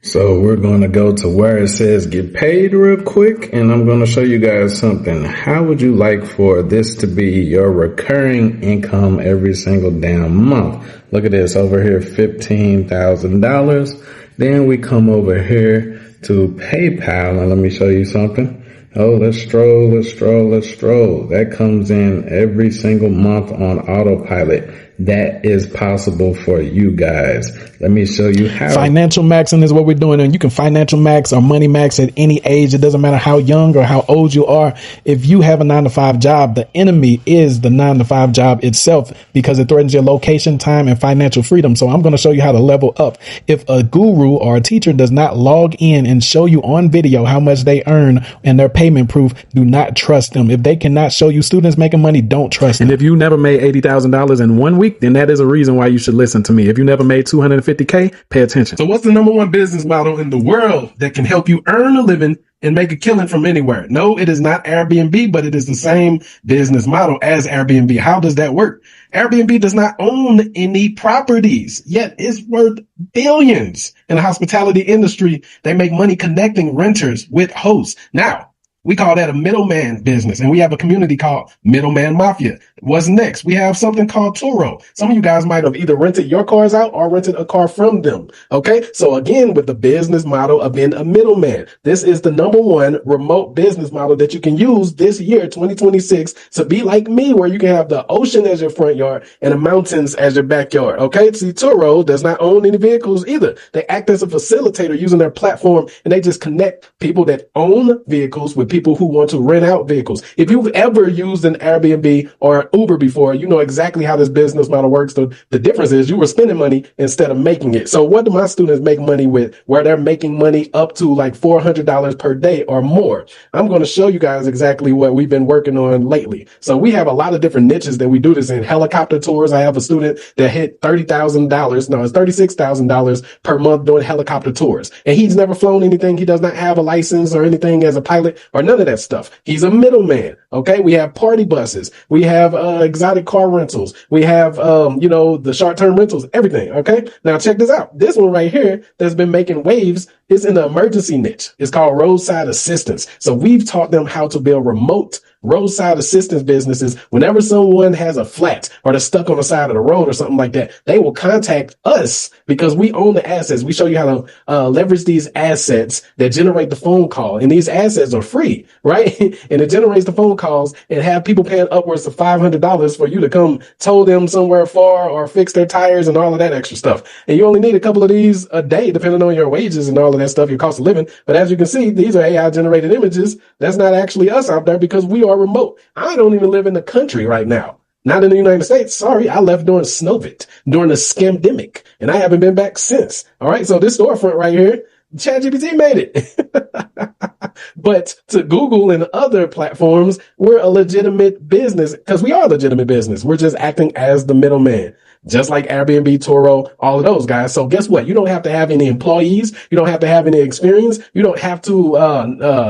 So we're going to go to where it says get paid real quick, and I'm going to show you guys something. How would you like for this to be your recurring income every single damn month? Look at this over here, $15,000. Then we come over here to PayPal, and let me show you something. Oh, let's stroll. That comes in every single month on autopilot. That is possible for you guys. Let me show you how. Financial maxing is what we're doing. And you can financial max or money max at any age. It doesn't matter how young or how old you are. If you have a 9-to-5 job, the enemy is the 9-to-5 job itself because it threatens your location, time, and financial freedom. So I'm going to show you how to level up. If a guru or a teacher does not log in and show you on video how much they earn and their payment proof, do not trust them. If they cannot show you students making money, don't trust them. And if you never made $80,000 in 1 week, then that is a reason why you should listen to me. If you never made $250K, pay attention. So what's the number one business model in the world that can help you earn a living and make a killing from anywhere? No, it is not Airbnb, but it is the same business model as Airbnb. How does that work? Airbnb does not own any properties, yet it's worth billions. In the hospitality industry, they make money connecting renters with hosts. Now, we call that a middleman business, and we have a community called Middleman Mafia. What's next? We have something called Turo. Some of you guys might have either rented your cars out or rented a car from them. Okay. So again, with the business model of being a middleman, this is the number one remote business model that you can use this year, 2026, to be like me, where you can have the ocean as your front yard and the mountains as your backyard. Okay. See, Turo does not own any vehicles either. They act as a facilitator using their platform, and they just connect people that own vehicles with people who want to rent out vehicles. If you've ever used an Airbnb or Uber before, you know exactly how this business model works. The difference is you were spending money instead of making it. So what do my students make money with, where they're making money up to like $400 per day or more? I'm going to show you guys exactly what we've been working on lately. So we have a lot of different niches that we do this in. Helicopter tours. I have a student that hit $30,000. No, it's $36,000 per month doing helicopter tours. And he's never flown anything. He does not have a license or anything as a pilot or none of that stuff. He's a middleman. Okay. We have party buses. We have exotic car rentals. We have, the short-term rentals, everything. Okay. Now check this out. This one right here that's been making waves is in the emergency niche. It's called roadside assistance. So we've taught them how to build remote roadside assistance businesses. Whenever someone has a flat or they're stuck on the side of the road or something like that, they will contact us because we own the assets. We show you how to leverage these assets that generate the phone call. And these assets are free, right? And it generates the phone calls and have people paying upwards of $500 for you to come tow them somewhere far or fix their tires and all of that extra stuff. And you only need a couple of these a day, depending on your wages and all of that stuff, your cost of living. But as you can see, these are AI generated images. That's not actually us out there because we are remote. I don't even live in the country right now. Not in the United States. Sorry, I left during Snowvit, during the scamdemic, and I haven't been back since. All right, so this storefront right here, ChatGPT made it. But to Google and other platforms, we're a legitimate business because we are a legitimate business. We're just acting as the middleman. Just like Airbnb, Turo, all of those guys. So guess what? You don't have to have any employees. You don't have to have any experience. You don't have to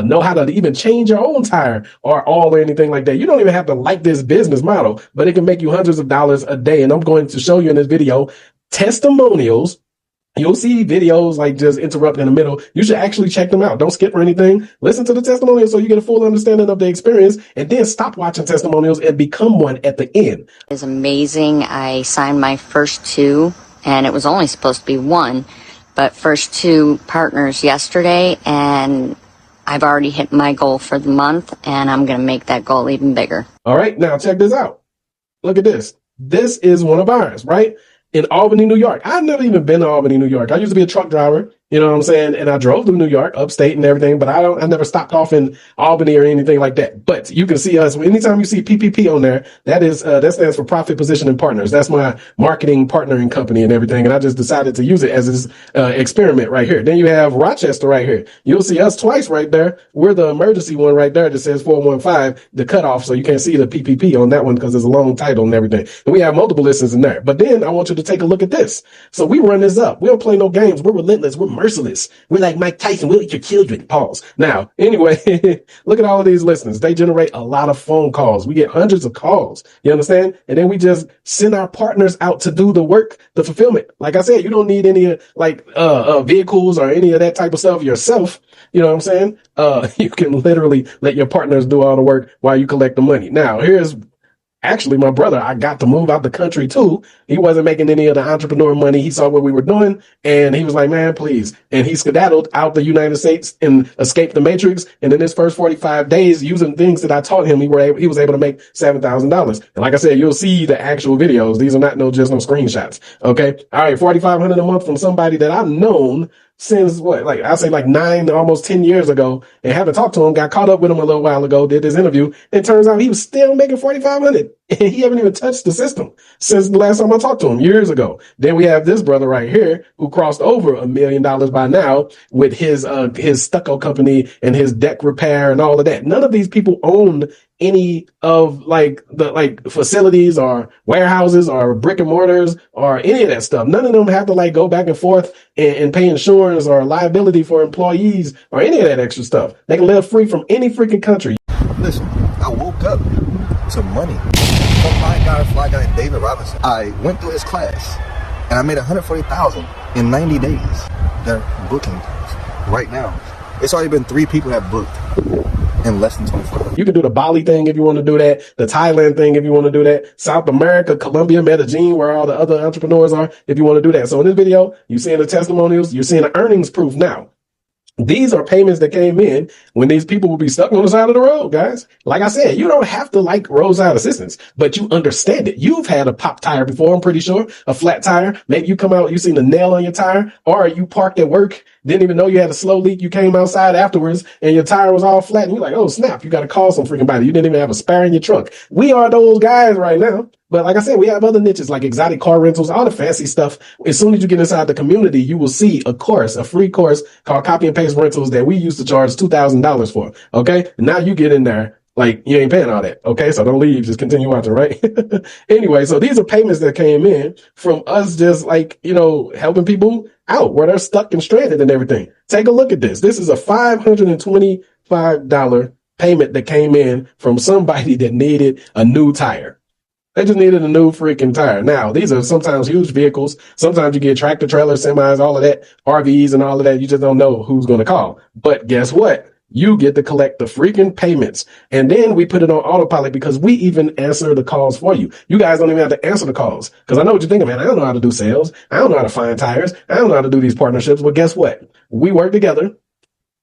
know how to even change your own tire or oil or anything like that. You don't even have to like this business model, but it can make you hundreds of dollars a day. And I'm going to show you in this video testimonials. You'll see videos like just interrupt in the middle. You should actually check them out. Don't skip or anything. Listen to the testimonials so you get a full understanding of the experience, and then stop watching testimonials and become one at the end. It's amazing. I signed my first two, and it was only supposed to be one, but first two partners yesterday, and I've already hit my goal for the month, and I'm going to make that goal even bigger. All right. Now check this out. Look at this. This is one of ours, right? In Albany, New York. I've never even been to Albany, New York. I used to be a truck driver, you know what I'm saying? And I drove to New York, upstate and everything, but I never stopped off in Albany or anything like that. But you can see us anytime you see PPP on there, that stands for Profit Positioning Partners. That's my marketing partnering company and everything. And I just decided to use it as this experiment right here. Then you have Rochester right here. You'll see us twice right there. We're the emergency one right there that says 415, the cutoff. So you can't see the PPP on that one because there's a long title and everything. And we have multiple listings in there. But then I want you to take a look at this. So we run this up. We don't play no games. We're relentless. We're merciless. We're like Mike Tyson. We'll eat your children. Pause. Now, anyway, look at all of these listeners. They generate a lot of phone calls. We get hundreds of calls. You understand? And then we just send our partners out to do the work, the fulfillment. Like I said, you don't need any vehicles or any of that type of stuff yourself. You know what I'm saying? You can literally let your partners do all the work while you collect the money. Now, here's actually my brother. I got to move out the country too. He wasn't making any of the entrepreneur money. He saw what we were doing and he was like, man, please. And he skedaddled out the United States and escaped the matrix. And in his first 45 days, using things that I taught him, he was able to make $7,000. And like I said, you'll see the actual videos. These are not just no screenshots. Okay. All right. $4,500 a month from somebody that I've known since I say 9, almost 10 years ago, and haven't talked to him, got caught up with him a little while ago, did this interview. And it turns out he was still making $4,500 and he haven't even touched the system since the last time I talked to him years ago. Then we have this brother right here who crossed over $1 million by now with his stucco company and his deck repair and all of that. None of these people own any of the facilities or warehouses or brick and mortars or any of that stuff. None of them have to go back and forth and pay insurance or liability for employees or any of that extra stuff. They can live free from any freaking country. Listen, I woke up to money from my fly guy, David Robinson. I went through his class and I made $140,000 in 90 days. They're booking right now. It's already been 3 people that booked in less than 24 hours. You can do the Bali thing if you want to do that, the Thailand thing if you want to do that, South America, Colombia, Medellin, where all the other entrepreneurs are, if you want to do that. So in this video, you're seeing the testimonials, you're seeing the earnings proof now. These are payments that came in when these people will be stuck on the side of the road, guys. Like I said, you don't have to like roadside assistance, but you understand it. You've had a pop tire before, I'm pretty sure, a flat tire. Maybe you come out, you seen a nail on your tire, or you parked at work, didn't even know you had a slow leak. You came outside afterwards and your tire was all flat and you're like, oh snap, you got to call some freaking body. You didn't even have a spare in your trunk. We are those guys right now. But like I said, we have other niches like exotic car rentals, all the fancy stuff. As soon as you get inside the community, you will see a free course called Copy and Paste Rentals that we used to charge $2,000 for. Okay. And now you get in there like you ain't paying all that. Okay. So don't leave. Just continue watching. Right. Anyway, so these are payments that came in from us just helping people out where they're stuck and stranded and everything. Take a look at this. This is a $525 payment that came in from somebody that needed a new tire. They just needed a new freaking tire. Now, these are sometimes huge vehicles. Sometimes you get tractor trailers, semis, all of that, RVs and all of that. You just don't know who's going to call. But guess what? You get to collect the freaking payments. And then we put it on autopilot because we even answer the calls for you. You guys don't even have to answer the calls. Because I know what you're thinking, man. I don't know how to do sales. I don't know how to find tires. I don't know how to do these partnerships. Well, guess what? We work together.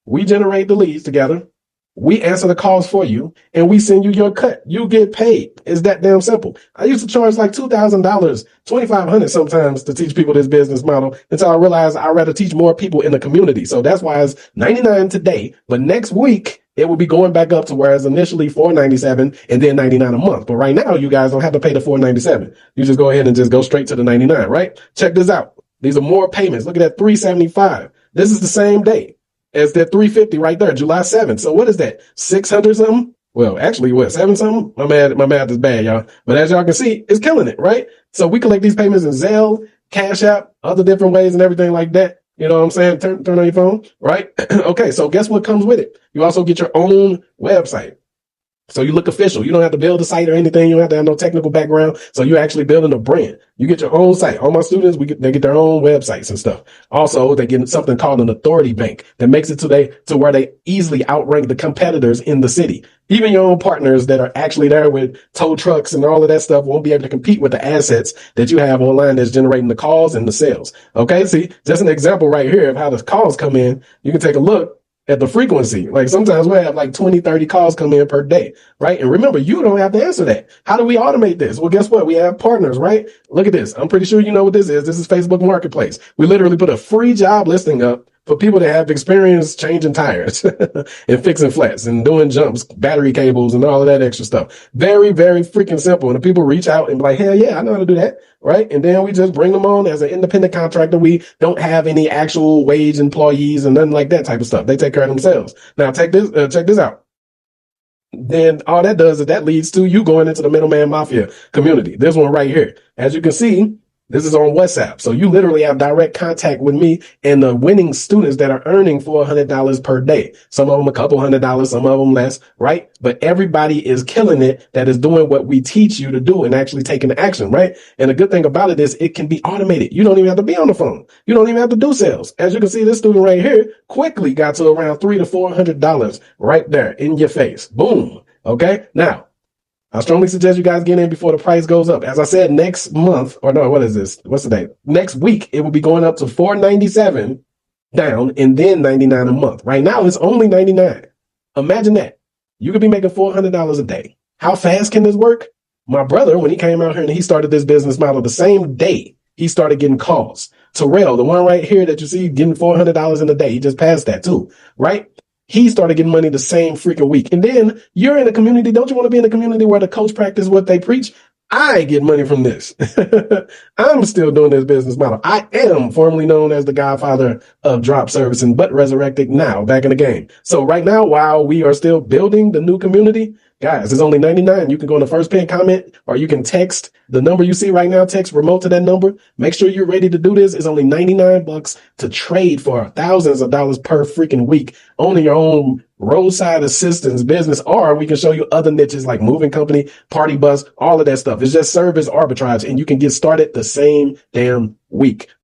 We generate the leads together. We answer the calls for you and we send you your cut. You get paid. It's that damn simple. I used to charge like $2,000, $2,500 sometimes to teach people this business model until I realized I'd rather teach more people in the community. So that's why it's $99 today, but next week it will be going back up to whereas initially $497 and then $99 a month. But right now you guys don't have to pay the $497. You just go ahead and just go straight to the $99, right? Check this out. These are more payments. Look at that $375. This is the same day as that $350 right there, July 7th. So what is that? 600 something? Well, actually, what, 7 something? My math is bad, y'all. But as y'all can see, it's killing it, right? So we collect these payments in Zelle, Cash App, other different ways and everything like that. You know what I'm saying? Turn on your phone, right? Okay, so guess what comes with it? You also get your own website. So you look official. You don't have to build a site or anything. You don't have to have no technical background. So you're actually building a brand. You get your own site. All my students, they get their own websites and stuff. Also, they get something called an authority bank that makes it to where they easily outrank the competitors in the city. Even your own partners that are actually there with tow trucks and all of that stuff won't be able to compete with the assets that you have online that's generating the calls and the sales. Okay. See, just an example right here of how the calls come in. You can take a look at the frequency. Like sometimes we have like 20, 30 calls come in per day, right? And remember, you don't have to answer that. How do we automate this? Well, guess what? We have partners, right? Look at this. I'm pretty sure you know what this is. This is Facebook Marketplace. We literally put a free job listing up for people that have experience changing tires and fixing flats and doing jumps, battery cables and all of that extra stuff. Very, very freaking simple. And the people reach out and be like, hell yeah, I know how to do that. Right. And then we just bring them on as an independent contractor. We don't have any actual wage employees and nothing like that type of stuff. They take care of themselves. Now check this out. Then all that does is that leads to you going into the middleman mafia community. This one right here. As you can see, This is on WhatsApp. So you literally have direct contact with me and the winning students that are earning $400 per day. Some of them a couple $100, some of them less, right? But everybody is killing it that is doing what we teach you to do and actually taking action, right? And the good thing about it is it can be automated. You don't even have to be on the phone. You don't even have to do sales. As you can see, this student right here quickly got to around $300 to $400 right there in your face. Boom. Okay. Now, I strongly suggest you guys get in before the price goes up. As I said, next month, or no, what is this? What's the date? Next week, it will be going up to $497 down and then $99 a month. Right now, it's only $99. Imagine that. You could be making $400 a day. How fast can this work? My brother, when he came out here and he started this business model, the same day he started getting calls. Terrell, the one right here that you see getting $400 in a day, he just passed that too, right? He started getting money the same freaking week. And then you're in a community. Don't you want to be in a community where the coach practice what they preach? I get money from this. I'm still doing this business model. I am formerly known as the godfather of drop servicing, but resurrected now back in the game. So right now, while we are still building the new community, guys, it's only $99. You can go in the first pinned comment or you can text the number you see right now, text remote to that number. Make sure you're ready to do this. It's only $99 to trade for thousands of dollars per freaking week, owning your own roadside assistance business, or we can show you other niches like moving company, party bus, all of that stuff. It's just service arbitrage and you can get started the same damn week.